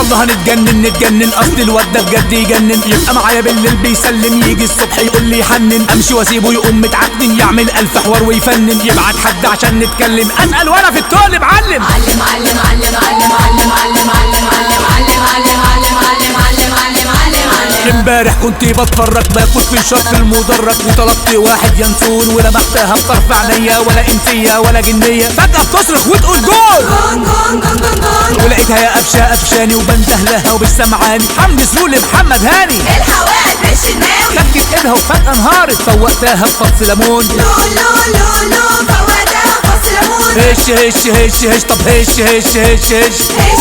يلا نتجنن اصل الواد ده بجد يجنن. يبقى معايا بالليل بيسلم، يجي الصبح يقول لي حنن، امشي واسيبه يقوم متعكنن، يعمل الف حوار ويفنن، يبعت حد عشان نتكلم، اتقل وانا في الطول معلم. علم علم علم علم علم علم علم علم علم علم علم علم علم علم علم علم. امبارح كنت بتفرج باكل في الشرق المدرج، وطلبت واحد ينسون ولمحتها بطرف عينيا، ولا انسيه ولا جنيه، فجأة بتصرخ وتقول جول جون جون جون جون جون. ولقيتها يا قفشه قفشاني، وبنده لها وبالسمعاني حمد سلول محمد هاني. الحواد مش الناوي كبكت ايدها وفجأة انهارت، فوقتها بفص ليمون. لو لو لو لو فواتها فص ليمون. هش هش هش هش طب هش هش هش هش هش هش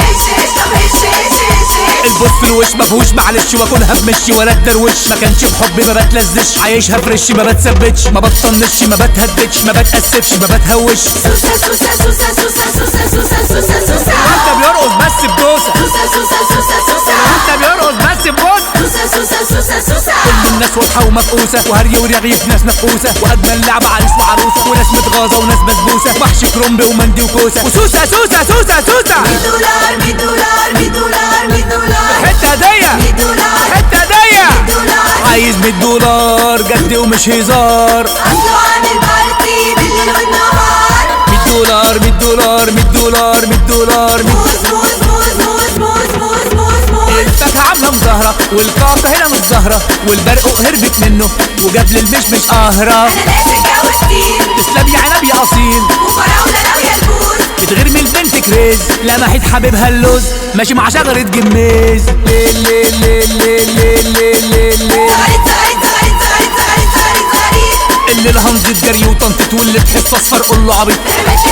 هش هش طب هش هش هش هش. البوس في الوش مفهوش معلش، واكلها بمشي ولا الدروش، ما كانش بحبي ما بتلزش، عايشها فريش ما بتثبتش، ما بطنش ما بتهددش، ما بتأسفش ما بتهوش. سوسة سوسة سوسة سوسة سوسة سوسة سوسة سوسة. انت بيرقص بس بدوسه، سوسة سوسة سوسة سوسة. انت بيرقص بس ببوسه. سوسة سوسة سوسة سوسة. كل الناس واضحه ومفقوسه، وهري ورغيف ناس نفقوسه، واجمل لعبه عريس وعروسه، وناس متغاظه وناس بسبوسه، وحش كرنب ومندي وكوسه، وسوسه سوسه سوسه سوسه. $100 $100 $100 $100. الحته دي $100 الحته دي $100. عايز $100 جد ومش هزار. أصله عامل بارتي بالليل والنهار. $100 $100 موز موز موز موز موز موز موز موز. الفاكهة عاملة مزهرة، والكافة هنا مش زهرة، والبرق هربت منه وجاب للمشمش قهرة. أنا ناس اتجوزتين تسلم يا عنب يا أصيل، وفراولة لو يا البوز. بتغير من البنت كريز، لمحت حبيبها اللوز، ماشي مع شجرة جميز. ليل ليل ليل ليل ليل ليل ليل ليل زغرت زغرت زغرت زغرت زغرت زغرت زغرت. اللي لهنزة جري وطنطت، واللي تحس اصفر قول له عبيط. رمت